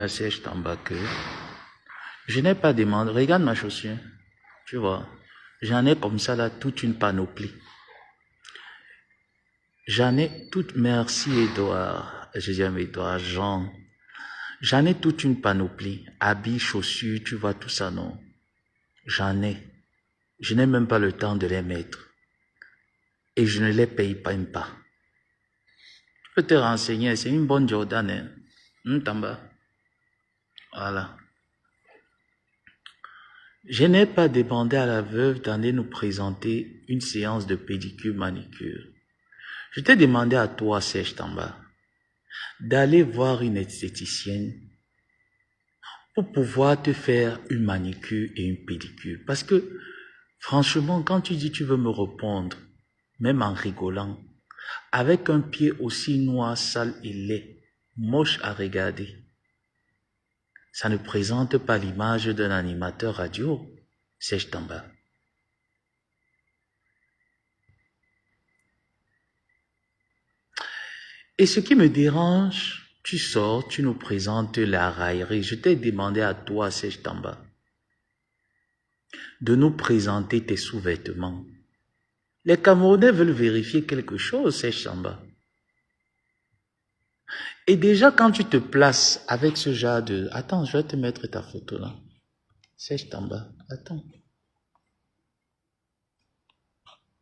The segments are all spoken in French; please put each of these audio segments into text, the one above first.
Sèche Tamba que je n'ai pas demandé. Regarde ma chaussure. Tu vois, j'en ai comme ça là toute une panoplie. J'en ai toute. Merci Edouard. Je dis Edouard, Jean. J'en ai toute une panoplie. Habits, chaussures, tu vois tout ça, non? J'en ai. Je n'ai même pas le temps de les mettre. Et je ne les paye pas même pas. Tu peux te renseigner, c'est une bonne Jordan. Hein? Tamba. Voilà. Je n'ai pas demandé à la veuve d'aller nous présenter une séance de pédicure manicure. Je t'ai demandé à toi, Serge Tamba, d'aller voir une esthéticienne pour pouvoir te faire une manicure et une pédicure. Parce que, franchement, quand tu dis tu veux me répondre, même en rigolant, avec un pied aussi noir, sale et laid, moche à regarder, ça ne présente pas l'image d'un animateur radio, Serge Tamba. Et ce qui me dérange, tu sors, tu nous présentes la raillerie. Je t'ai demandé à toi, Serge Tamba, de nous présenter tes sous-vêtements. Les Camerounais veulent vérifier quelque chose, Serge Tamba. Et déjà, quand tu te places avec ce genre de... Attends, je vais te mettre ta photo là. Serge Tamba, attends.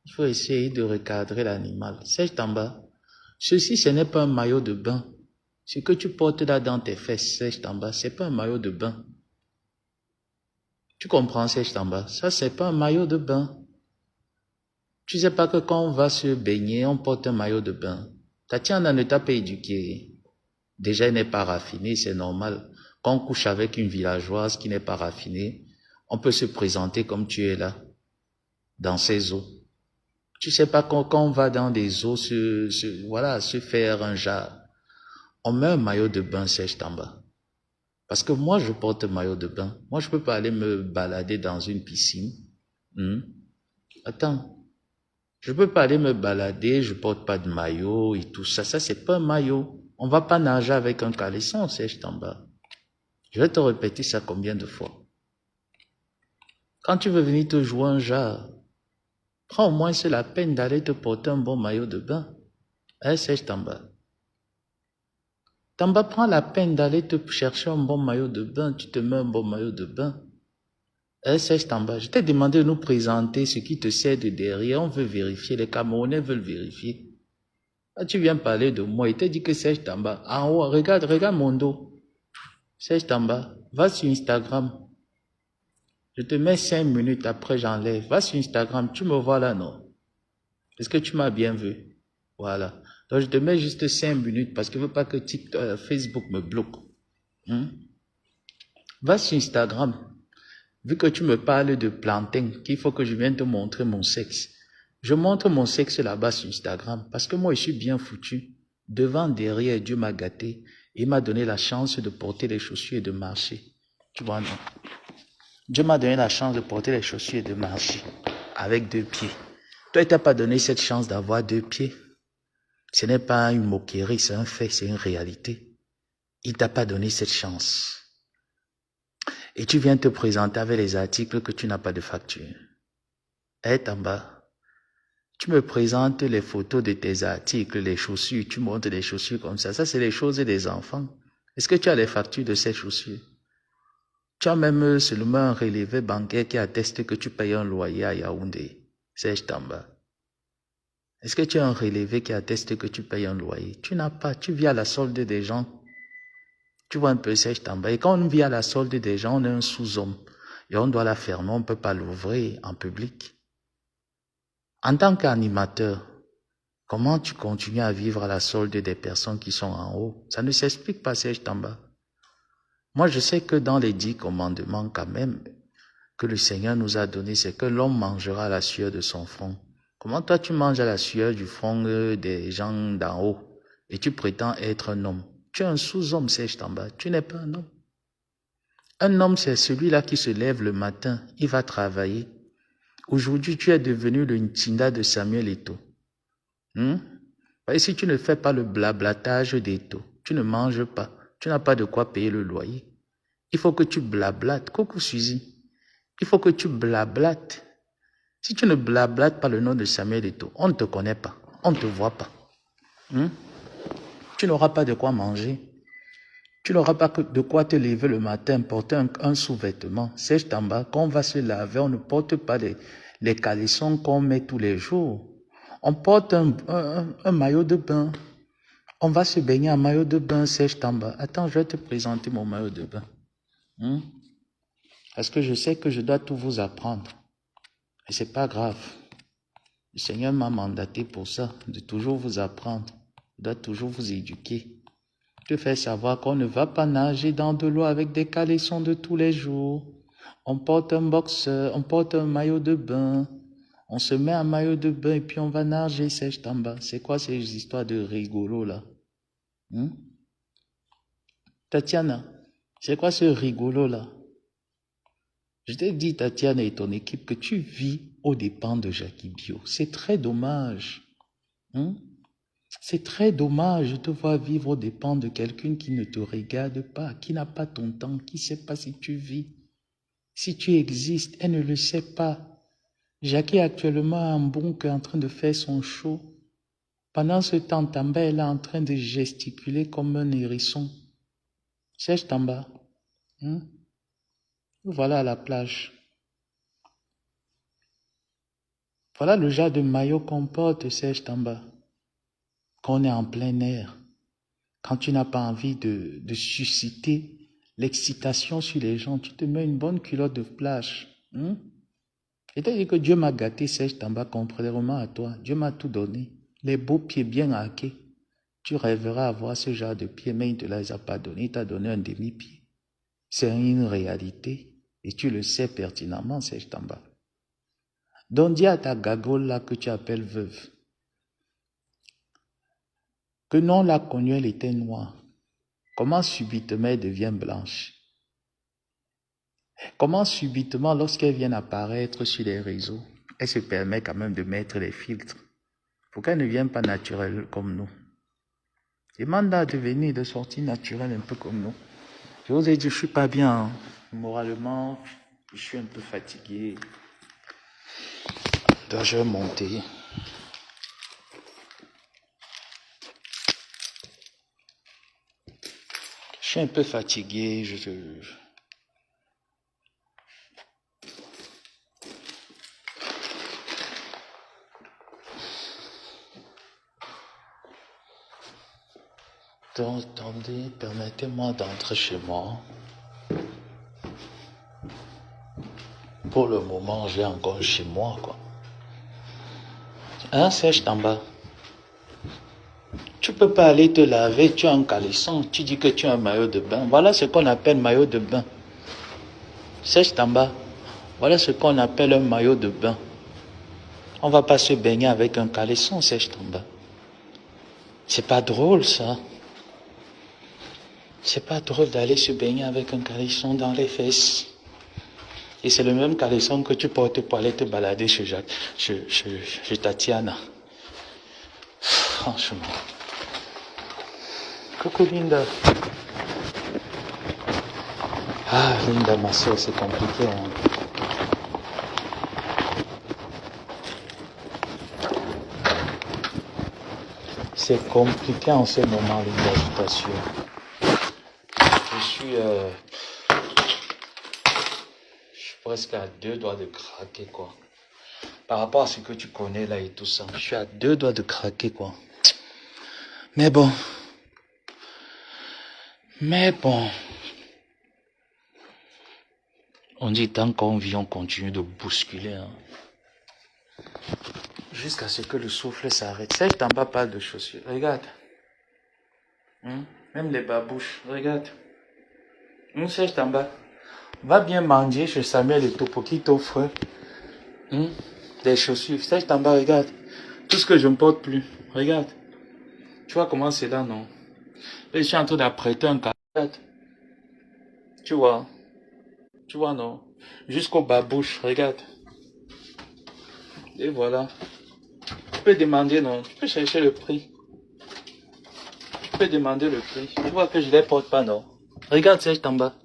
Il faut essayer de recadrer l'animal. Serge Tamba, ceci, ce n'est pas un maillot de bain. Ce que tu portes là dans tes fesses, Serge Tamba, ce n'est pas un maillot de bain. Tu comprends, Serge Tamba? Ça, c'est pas un maillot de bain. Tu sais pas que quand on va se baigner, on porte un maillot de bain. Tatiana ne t'a pas éduqué. Déjà, elle n'est pas raffinée, c'est normal. Quand on couche avec une villageoise qui n'est pas raffinée, on peut se présenter comme tu es là, dans ces eaux. Tu sais pas quand on va dans des eaux, se faire un jar. On met un maillot de bain, Serge Tamba. Parce que moi, je porte un maillot de bain. Moi, je peux pas aller me balader dans une piscine. Attends. Je peux pas aller me balader, je porte pas de maillot et tout ça. Ça, c'est pas un maillot. On va pas nager avec un caleçon, Serge Tamba. Je vais te répéter ça combien de fois. Quand tu veux venir te jouer un jar, prends au moins c'est la peine d'aller te porter un bon maillot de bain. Hein, Serge Tamba? Tamba, prends la peine d'aller te chercher un bon maillot de bain. Tu te mets un bon maillot de bain. Hein, Serge Tamba? Je t'ai demandé de nous présenter ce qui te sert de derrière. On veut vérifier. Les Camerounais veulent vérifier. Ah, tu viens parler de moi. Il t'a dit que Serge Tamba. En haut, regarde mon dos. Serge Tamba, va sur Instagram. Je te mets 5 minutes après, j'enlève. Va sur Instagram, tu me vois là, non? Est-ce que tu m'as bien vu? Voilà. Donc, je te mets juste 5 minutes parce que je ne veux pas que Facebook me bloque. Va sur Instagram. Vu que tu me parles de plantain, qu'il faut que je vienne te montrer mon sexe. Je montre mon sexe là-bas sur Instagram parce que moi, je suis bien foutu. Devant, derrière, Dieu m'a gâté. Il m'a donné la chance de porter les chaussures et de marcher. Tu vois, non? Dieu m'a donné la chance de porter les chaussures et de marcher avec 2 pieds. Toi, il t'a pas donné cette chance d'avoir 2 pieds. Ce n'est pas une moquerie, c'est un fait, c'est une réalité. Il t'a pas donné cette chance. Et tu viens te présenter avec les articles que tu n'as pas de facture. Eh, Tamba, tu me présentes les photos de tes articles, les chaussures, tu montres des chaussures comme ça. Ça, c'est les choses des enfants. Est-ce que tu as les factures de ces chaussures? Tu as même seulement un relevé bancaire qui atteste que tu payes un loyer à Yaoundé. Serge Tamba. Est-ce que tu as un relevé qui atteste que tu payes un loyer? Tu n'as pas. Tu vis à la solde des gens. Tu vois un peu Serge Tamba. Et quand on vit à la solde des gens, on est un sous-homme. Et on doit la fermer, on ne peut pas l'ouvrir en public. En tant qu'animateur, comment tu continues à vivre à la solde des personnes qui sont en haut? Ça ne s'explique pas, Serge Tamba. Moi, je sais que dans les 10 commandements, quand même, que le Seigneur nous a donné, c'est que l'homme mangera à la sueur de son front. Comment toi, tu manges à la sueur du front des gens d'en haut et tu prétends être un homme? Tu es un sous-homme, Serge Tamba. Tu n'es pas un homme. Un homme, c'est celui-là qui se lève le matin, il va travailler. Aujourd'hui, tu es devenu le Ntinda de Samuel Eto'o. Et si tu ne fais pas le blablatage d'Eto'o, tu ne manges pas. Tu n'as pas de quoi payer le loyer. Il faut que tu blablates. Coucou Suzy. Il faut que tu blablates. Si tu ne blablates pas le nom de Samuel Eto'o, on ne te connaît pas. On ne te voit pas. Tu n'auras pas de quoi manger. Tu n'auras pas de quoi te lever le matin, porter un sous-vêtement. Sèche en bas, quand on va se laver, on ne porte pas les caleçons qu'on met tous les jours. On porte un maillot de bain. On va se baigner en maillot de bain, sèche en bas. Attends, je vais te présenter mon maillot de bain. Parce que je sais que je dois tout vous apprendre. Et c'est pas grave. Le Seigneur m'a mandaté pour ça, de toujours vous apprendre. Je dois toujours vous éduquer. Te faire savoir qu'on ne va pas nager dans de l'eau avec des caleçons de tous les jours. On porte un boxeur, on porte un maillot de bain. On se met un maillot de bain et puis on va nager sèche en bas. C'est quoi ces histoires de rigolo là? Tatiana, c'est quoi ce rigolo là? Je t'ai dit, Tatiana et ton équipe, que tu vis aux dépens de Jackie Bio. C'est très dommage. C'est très dommage de te voir vivre aux dépens de quelqu'un qui ne te regarde pas, qui n'a pas ton temps, qui ne sait pas si tu vis. Si tu existes, elle ne le sait pas. Jackie est actuellement à Mbonk en train de faire son show. Pendant ce temps, Tamba est là en train de gesticuler comme un hérisson. Cherche Tamba. Voilà à la plage. Voilà le genre de maillot qu'on porte, Serge Tamba. Quand on est en plein air. Quand tu n'as pas envie de susciter l'excitation sur les gens, tu te mets une bonne culotte de plage. C'est-à-dire que Dieu m'a gâté, Serge Tamba, contrairement à toi. Dieu m'a tout donné. Les beaux pieds bien haqués. Tu rêveras avoir ce genre de pieds, mais il ne te les a pas donnés. Il t'a donné un demi-pied. C'est une réalité. Et tu le sais pertinemment, Serge Tamba. Donc dis à ta gagole là que tu appelles veuve, que non l'a connue, elle était noire. Comment subitement elle devient blanche? Comment subitement, lorsqu'elle vient apparaître sur les réseaux, elle se permet quand même de mettre les filtres? Pourquoi elle ne vient pas naturelle comme nous? Demande-à de venir, de sortir naturelle un peu comme nous. Je vous ai dit, je ne suis pas bien. Moralement, je suis un peu fatigué. Donc je vais monter. Je suis un peu fatigué. Donc, attendez, permettez-moi d'entrer chez moi. Pour le moment, j'ai encore chez moi, quoi. Hein, Serge Tamba? Tu peux pas aller te laver, tu as un caleçon, tu dis que tu as un maillot de bain. Voilà ce qu'on appelle maillot de bain. Serge Tamba, voilà ce qu'on appelle un maillot de bain. On va pas se baigner avec un caleçon, Serge Tamba. C'est pas drôle, ça. C'est pas drôle d'aller se baigner avec un caleçon dans les fesses. Et c'est le même caleçon que tu portes pour aller te balader chez Tatiana. Franchement. Coucou Linda. Ah, Linda, ma soeur, c'est compliqué. Hein. C'est compliqué en ce moment, Linda, je t'assure. Je suis presque à 2 doigts de craquer, quoi. Par rapport à ce que tu connais là et tout ça, je suis à 2 doigts de craquer, quoi. Mais bon. On dit tant qu'on vit, on continue de bousculer. Hein. Jusqu'à ce que le souffle s'arrête. Serge Tamba parle de chaussures. Regarde. Même les babouches. Regarde. Serge Tamba. Va bien manger chez Samuel Eto'o pour qu'il t'offre des chaussures. Serge Tamba, regarde. Tout ce que je ne porte plus. Regarde. Tu vois comment c'est là, non? Je suis en train d'apprêter un cadre. Tu vois? Tu vois, non? Jusqu'au babouche, regarde. Et voilà. Tu peux demander, non? Tu peux chercher le prix. Tu peux demander le prix. Tu vois que je les porte pas, non? Regarde Serge Tamba.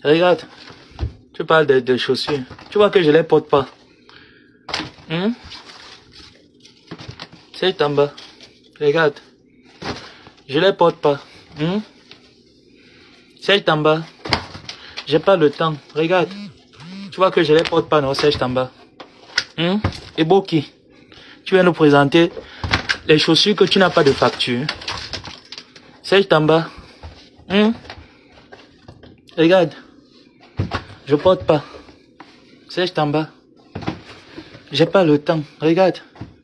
Regarde. Tu parles de chaussures. Tu vois que je les porte pas. Serge Tamba. Regarde. Je les porte pas. Serge Tamba. J'ai pas le temps. Regarde. Tu vois que je les porte pas, non, Serge Tamba. Et Boki. Tu viens nous présenter les chaussures que tu n'as pas de facture. Serge Tamba. Regarde. Je porte pas. Serge Tamba. J'ai pas le temps. Regarde.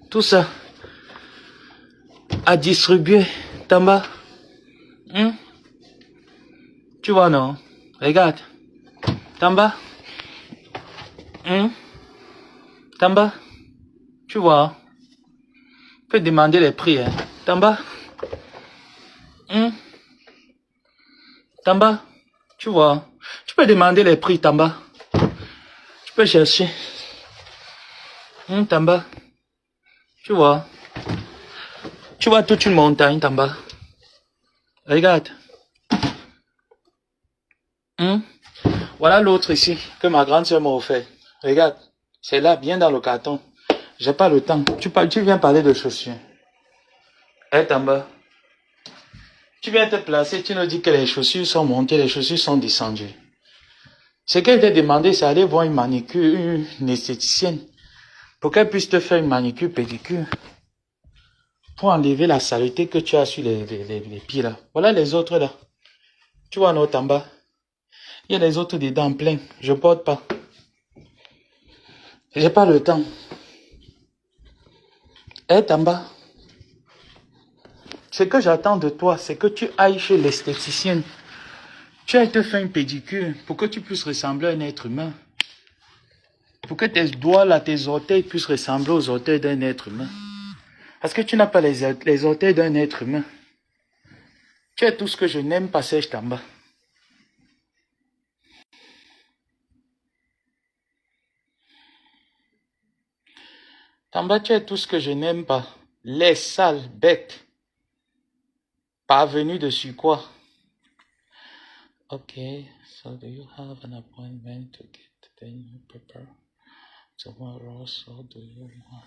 Tout ça. À distribuer. Tamba. Tu vois, non? Regarde. Tamba. Tamba. Tu vois. Tu peux demander les prix, hein. Tamba. Tamba. Tu vois. Tu peux demander les prix, Tamba. Tu peux chercher. Tamba. Tu vois. Tu vois toute une montagne, Tamba. Regarde. Voilà l'autre ici, que ma grande soeur m'a offert. Regarde. C'est là, bien dans le carton. J'ai pas le temps. Tu viens parler de chaussures. Tamba. Tu viens te placer, tu nous dis que les chaussures sont montées, les chaussures sont descendues. Ce qu'elle t'a demandé, c'est aller voir une manicure, une esthéticienne, pour qu'elle puisse te faire une manicure, pédicure, pour enlever la saleté que tu as sur les pieds là. Voilà les autres là. Tu vois notre Tamba. Il y a les autres dedans plein. Je porte pas. J'ai pas le temps. Tamba. Ce que j'attends de toi, c'est que tu ailles chez l'esthéticienne. Tu ailles te faire une pédicure pour que tu puisses ressembler à un être humain. Pour que tes doigts là, tes orteils puissent ressembler aux orteils d'un être humain. Parce que tu n'as pas les orteils d'un être humain. Tu es tout ce que je n'aime pas, Serge Tamba. Tamba, tu es tout ce que je n'aime pas. Les sales bêtes. Parvenu dessus quoi? Okay, so do you have an appointment to get the new paper tomorrow? So do you want?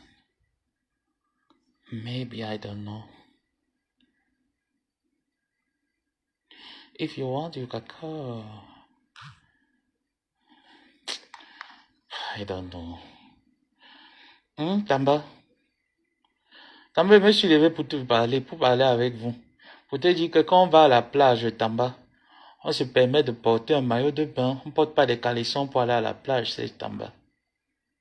Maybe, I don't know. If you want, you can call. I don't know. Tamba. Tamba, je me suis levé pour parler avec vous. Pour te dire que quand on va à la plage, Tamba, on se permet de porter un maillot de bain. On ne porte pas des caleçons pour aller à la plage, c'est Tamba.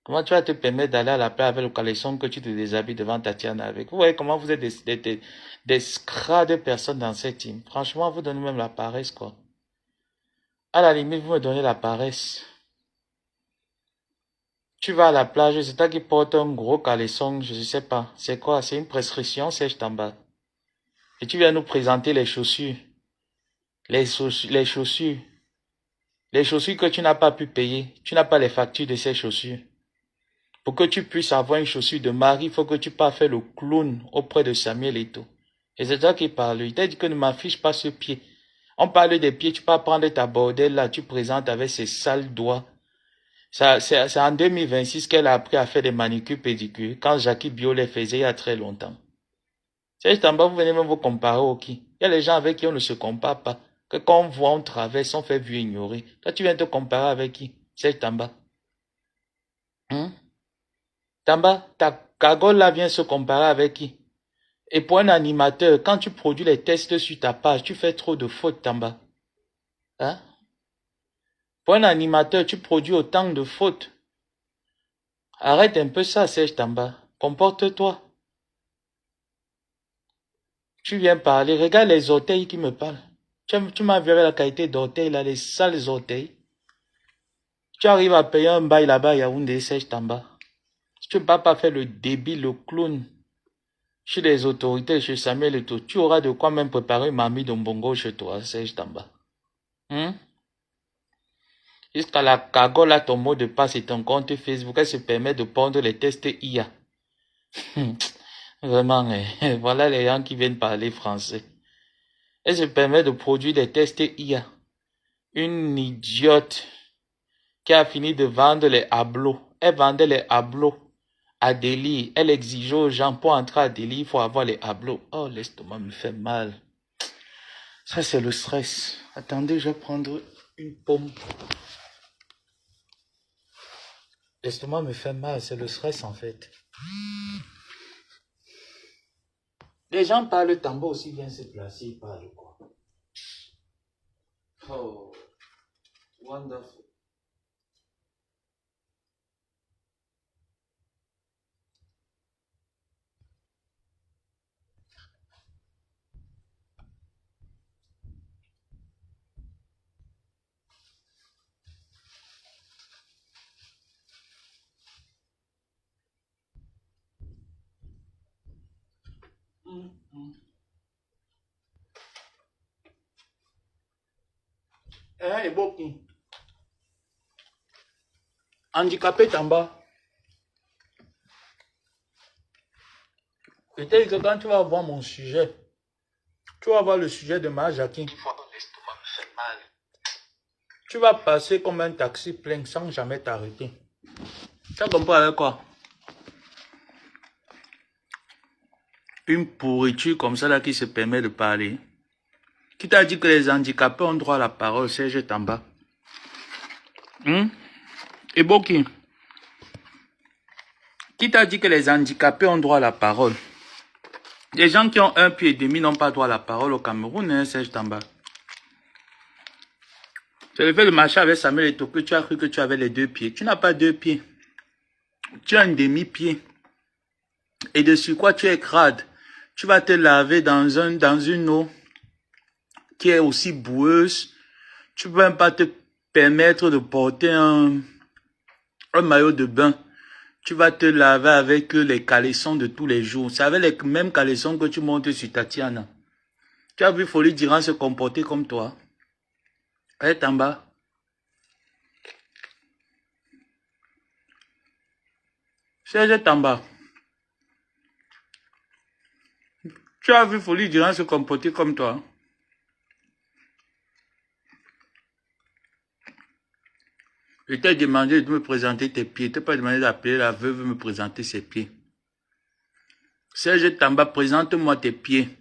Comment tu vas te permettre d'aller à la plage avec le caleçon que tu te déshabilles devant Tatiana avec? Vous voyez comment vous êtes des scras de personnes dans cette team. Franchement, vous donnez même la paresse, quoi. À la limite, vous me donnez la paresse. Tu vas à la plage, c'est toi qui portes un gros caleçon, je ne sais pas. C'est quoi? C'est une prescription, Serge Tamba. Et tu viens nous présenter les chaussures. Les chaussures. Les chaussures que tu n'as pas pu payer. Tu n'as pas les factures de ces chaussures. Pour que tu puisses avoir une chaussure de mari, il faut que tu passes faire le clown auprès de Samuel Eto'o. Et c'est toi qui parle. Il t'a dit que ne m'affiche pas ce pied. On parle des pieds, tu peux prendre ta bordelle là, tu présentes avec ses sales doigts. C'est en 2026 qu'elle a appris à faire des manicures pédicures, quand Jackie Bio les faisait il y a très longtemps. C'est en bas, vous venez même vous comparer au qui. Il y a les gens avec qui on ne se compare pas. Que quand on voit, on traverse, on fait vu ignorer. Toi, tu viens te comparer avec qui? C'est en bas. Tamba, ta cagole là vient se comparer avec qui? Et pour un animateur, quand tu produis les tests sur ta page, tu fais trop de fautes, Tamba. Hein? Pour un animateur, tu produis autant de fautes. Arrête un peu ça, Serge Tamba. Comporte-toi. Tu viens parler. Regarde les orteils qui me parlent. Tu m'as vu avec la qualité d'orteils, là, les sales orteils. Tu arrives à payer un bail là-bas, Yaoundé, Serge Tamba. Si tu ne vas pas faire le débile, le clown, chez les autorités, chez Samuel Eto'o, tu auras de quoi même préparer mamie d'Ombongo chez toi, Serge Tamba. Jusqu'à la cagole à ton mot de passe et ton compte Facebook, elle se permet de prendre les tests IA. Vraiment, voilà les gens qui viennent parler français. Elle se permet de produire des tests IA. Une idiote qui a fini de vendre les hablos. Elle vendait les hablos à Delhi. Elle exigeait aux gens pour entrer à Delhi, il faut avoir les hablos. Oh, l'estomac me fait mal. Ça, c'est le stress. Attendez, je vais prendre une pomme. L'estomac me fait mal, c'est le stress en fait. Les gens parlent tambour aussi bien se placer, ils parlent quoi. Oh, wonderful. Et beaucoup. Handicapé Tamba. Peut-être que quand tu vas voir mon sujet, tu vas voir le sujet de ma Jacqueline. L'estomac me fait mal. Tu vas passer comme un taxi plein sans jamais t'arrêter. Tu as compris avec quoi? Une pourriture comme ça là qui se permet de parler. Qui t'a dit que les handicapés ont droit à la parole, Serge Tamba? Et Boki, qui t'a dit que les handicapés ont droit à la parole? Les gens qui ont un pied et demi n'ont pas droit à la parole au Cameroun, hein, Serge Tamba. C'est le fait de marcher avec Samuel Eto'o que tu as cru que tu avais les deux pieds. Tu n'as pas deux pieds. Tu as un demi-pied. Et dessus quoi tu es crade. Tu vas te laver dans une eau qui est aussi boueuse. Tu ne peux même pas te permettre de porter un maillot de bain. Tu vas te laver avec les caleçons de tous les jours. C'est avec les mêmes caleçons que tu montes sur Tatiana. Tu as vu Folie Diran se comporter comme toi. Elle en bas. Serge Tamba. Tu as vu Folie Diran se comporter comme toi. Je t'ai demandé de me présenter tes pieds. Je t'ai pas demandé d'appeler la veuve me présenter ses pieds. Serge Tamba, présente-moi tes pieds.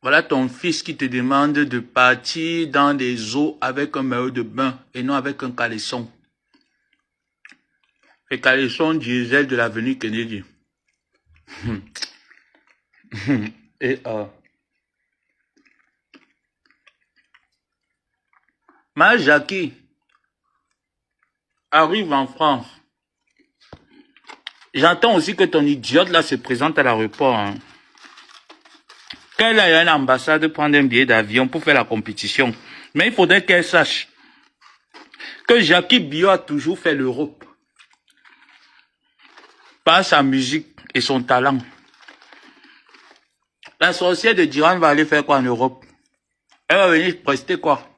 Voilà ton fils qui te demande de partir dans des eaux avec un maillot de bain et non avec un caleçon. Les caleçons diesel de l'avenue Kennedy. Et ma Jackie arrive en France. J'entends aussi que ton idiote là se présente à l'aéroport. Hein. Qu'elle aille à l'ambassade prendre un billet d'avion pour faire la compétition. Mais il faudrait qu'elle sache que Jackie Bio a toujours fait l'Europe. Par sa musique et son talent. La sorcière de Diran va aller faire quoi en Europe? Elle va venir prester quoi?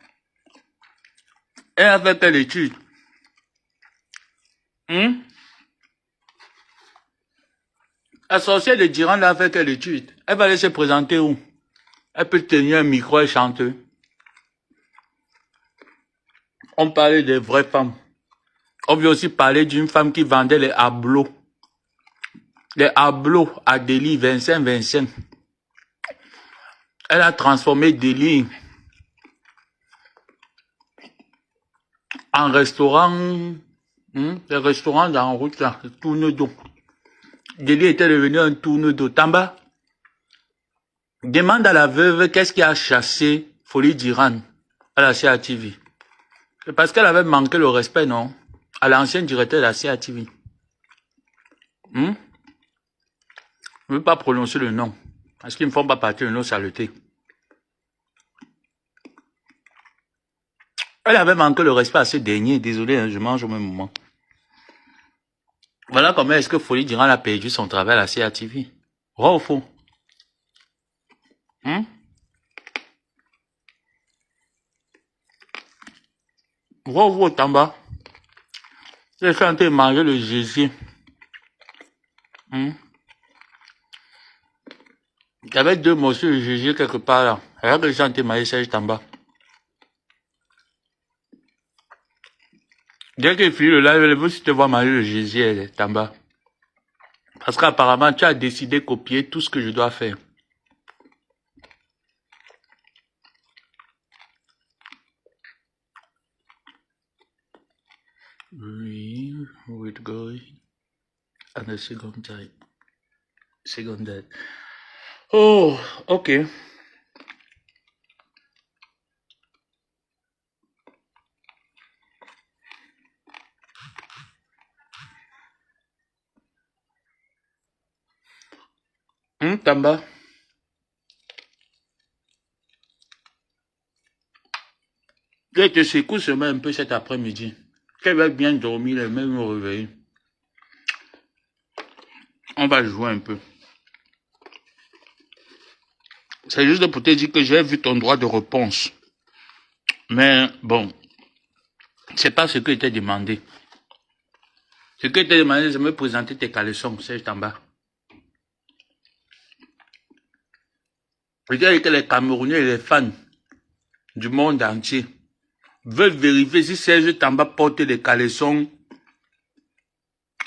Elle a fait quelle étude? La sorcière de Diran a fait quelle étude? Elle va aller se présenter où? Elle peut tenir un micro et chanter. On parlait des vraies femmes. On veut aussi parler d'une femme qui vendait les hablos. Les hablos à Delhi, 25. Elle a transformé Delhi en restaurant. Les restaurants en route là, tourne d'eau. Delhi était devenu un tourne d'eau. Tamba, demande à la veuve qu'est-ce qui a chassé Folie d'Iran à la CATV. C'est parce qu'elle avait manqué le respect, non? À l'ancien directeur de la CATV. Je ne veux pas prononcer le nom. Parce qu'ils ne font pas partie de nos saletés. Elle avait manqué le respect à ce dernier. Désolé, hein, je mange au même moment. Voilà comment est-ce que Folie Diran a perdu son travail à la CATV. Vrai ou faux? Vrai ou faux, Tamba? J'ai chanté manger le Jésus. avait deux morceaux de GG quelque part là. Regarde que chanté Maïs Serge Tamba. Dès qu'il finit le live, elle veut si te voir marier le GG Tamba. Parce qu'apparemment, tu as décidé de copier tout ce que je dois faire. Oui, with going at the second time. Second date. Oh, ok. Tamba. Je te secoue seulement un peu cet après-midi. Qu'elle va bien dormir, elle va me réveiller. On va jouer un peu. C'est juste pour te dire que j'ai vu ton droit de réponse. Mais bon, c'est pas ce que t'ai demandé. Ce que t'ai demandé, c'est de me présenter tes caleçons, Serge Tamba. Peut-être que les Camerounais et les fans du monde entier veulent vérifier si Serge Tamba porte des caleçons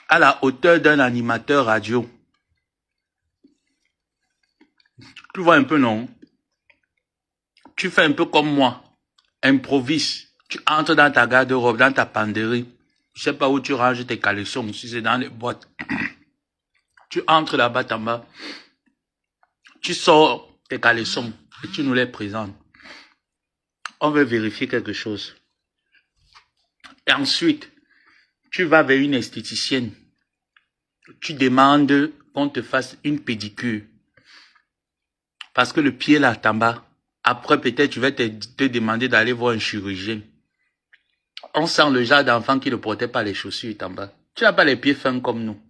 à la hauteur d'un animateur radio. Tu vois un peu, non? Tu fais un peu comme moi. Improvise. Tu entres dans ta garde-robe, dans ta penderie. Je sais pas où tu ranges tes caleçons, si c'est dans les boîtes. Tu entres là-bas, Tamba. Tu sors tes caleçons et tu nous les présentes. On veut vérifier quelque chose. Et ensuite, tu vas vers une esthéticienne. Tu demandes qu'on te fasse une pédicure. Parce que le pied là, Tamba, après peut-être tu vas te demander d'aller voir un chirurgien. On sent le genre d'enfant qui ne portait pas les chaussures, Tamba. Tu n'as pas les pieds fins comme nous.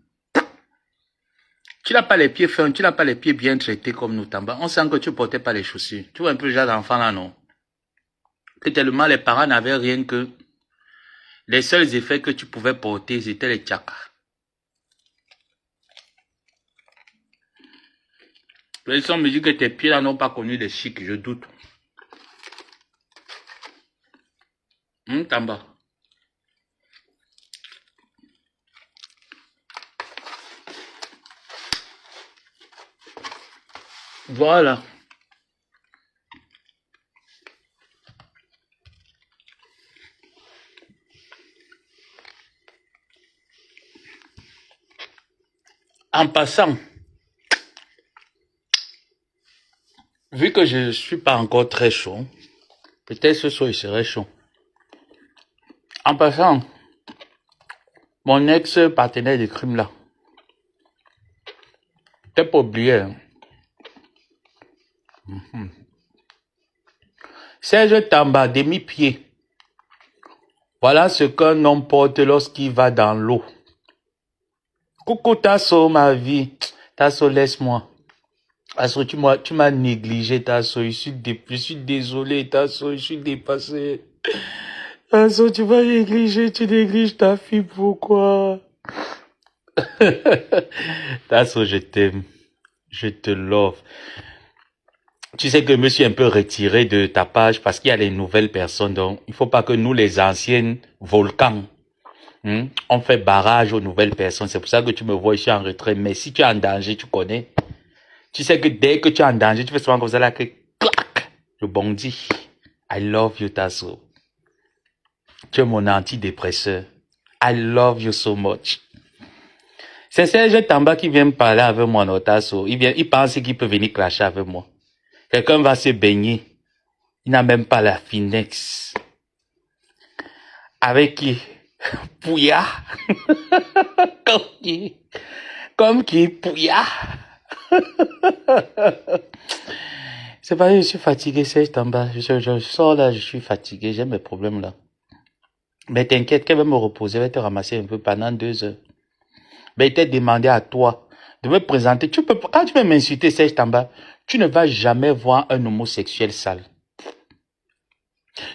Tu n'as pas les pieds fins, tu n'as pas les pieds bien traités comme nous, Tamba. On sent que tu ne portais pas les chaussures. Tu vois un peu le genre d'enfant là, non? Que tellement les parents n'avaient rien que... Les seuls effets que tu pouvais porter, c'était les tchakas. Les gens me disent que tes pieds là n'ont pas connu les chics, je doute. Tamba. Voilà. En passant, vu que je ne suis pas encore très chaud, peut-être ce soir il serait chaud. En passant, mon ex-partenaire de crime là, t'as pas oublié, hein? Serge Tamba, demi-pied. Voilà ce qu'un homme porte lorsqu'il va dans l'eau. Coucou Tasso, ma vie. Tasso, laisse-moi. Tasso, tu m'as négligé, Tasso. Je suis désolé, Tasso. Je suis dépassé. Tasso, tu m'as négligé. Tu négliges ta fille. Pourquoi? Tasso, je t'aime. Je te love. Tu sais que je me suis un peu retiré de ta page parce qu'il y a les nouvelles personnes. Donc, il faut pas que nous, les anciennes volcans, on fait barrage aux nouvelles personnes. C'est pour ça que tu me vois ici en retrait. Mais si tu es en danger, tu connais. Tu sais que dès que tu es en danger, tu fais souvent comme ça là que clac, je bondis. I love you, Tasso. Tu es mon antidépresseur. I love you so much. C'est Serge Tamba qui vient me parler avec moi, non, Tasso. Il pense qu'il peut venir clasher avec moi. Quelqu'un va se baigner. Il n'a même pas la finesse. Avec qui? Pouya. Comme qui? Pouya. C'est pas que je suis fatigué, Serge Tamba. Je sors là, je suis fatigué, j'ai mes problèmes là. Mais t'inquiète, qu'elle va me reposer, elle va te ramasser un peu pendant 2 heures. Mais il t'a demandé à toi de me présenter. Quand tu veux m'insulter, Serge Tamba, tu ne vas jamais voir un homosexuel sale.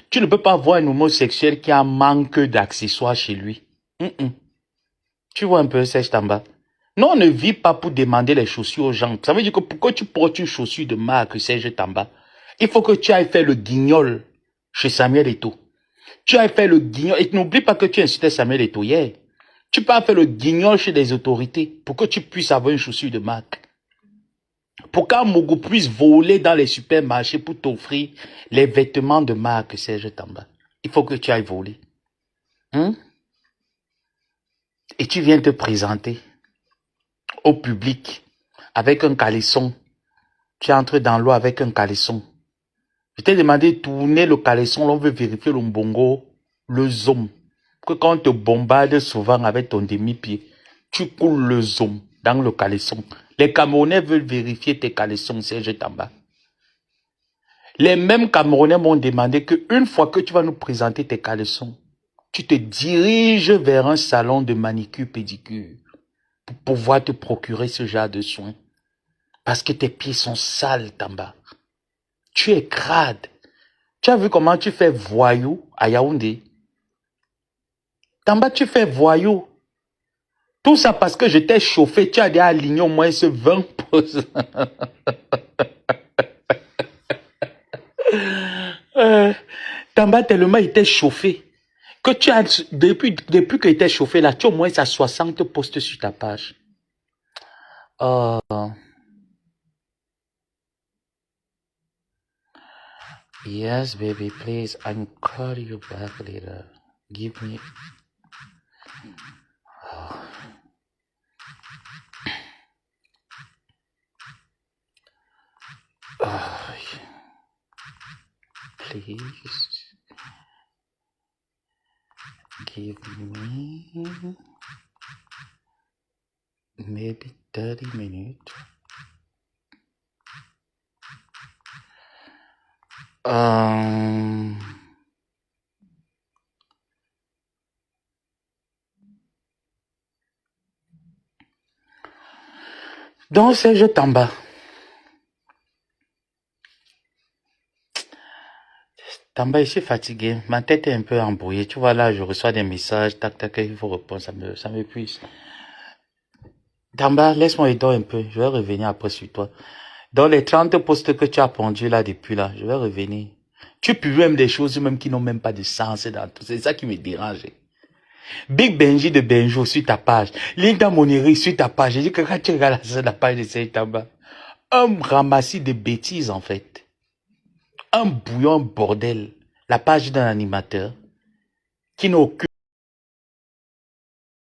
Tu ne peux pas voir un homosexuel qui a manque d'accessoires chez lui. Tu vois un peu, Serge Tamba. Non, on ne vit pas pour demander les chaussures aux gens. Ça veut dire que pourquoi tu portes une chaussure de marque Serge Tamba, il faut que tu ailles faire le guignol chez Samuel Eto'o. Tu ailles faire le guignol. Et n'oublie pas que tu incitais Samuel Eto'o hier. Tu peux faire le guignol chez les autorités pour que tu puisses avoir une chaussure de marque. Pour qu'un Mogo puisse voler dans les supermarchés pour t'offrir les vêtements de marque Serge Tamba. Il faut que tu ailles voler. Et tu viens te présenter au public avec un caleçon. Tu entres dans l'eau avec un caleçon. Je t'ai demandé de tourner le caleçon, on veut vérifier le mbongo, le zoom. Que quand on te bombarde souvent avec ton demi-pied, tu coules le zoom dans le caleçon. Les Camerounais veulent vérifier tes caleçons, Serge Tamba. Les mêmes Camerounais m'ont demandé qu'une fois que tu vas nous présenter tes caleçons, tu te diriges vers un salon de manicure-pédicure pour pouvoir te procurer ce genre de soins. Parce que tes pieds sont sales, Tamba. Tu es crade. Tu as vu comment tu fais voyou à Yaoundé? Tamba, tu fais voyou. Tout ça parce que je t'ai chauffé. Tu as déjà aligné au moins ce 20%. Tamba, tellement il t'est chauffé. Que tu as, depuis que il t'est chauffé là, tu as au moins 60 posts sur ta page. Yes, baby, please. I'll call you back later. Give me... please. Give me... maybe 30 minutes. Donc, Serge Tamba. Tamba, je suis fatigué. Ma tête est un peu embrouillée. Tu vois, là, je reçois des messages. Tac, tac, il faut répondre. Ça m'épuise. Tamba, laisse-moi aider un peu. Je vais revenir après sur toi. Dans les 30 posts que tu as pondus là depuis là, je vais revenir. Tu publies même des choses même qui n'ont même pas de sens dans tout. C'est ça qui me dérange. Big Benji de Benjo sur ta page. Linda Moneri sur ta page. J'ai dit que quand tu regardes la page de Serge Tamba, un ramassis de bêtises en fait. Un bouillon, un bordel. La page d'un animateur qui n'a aucune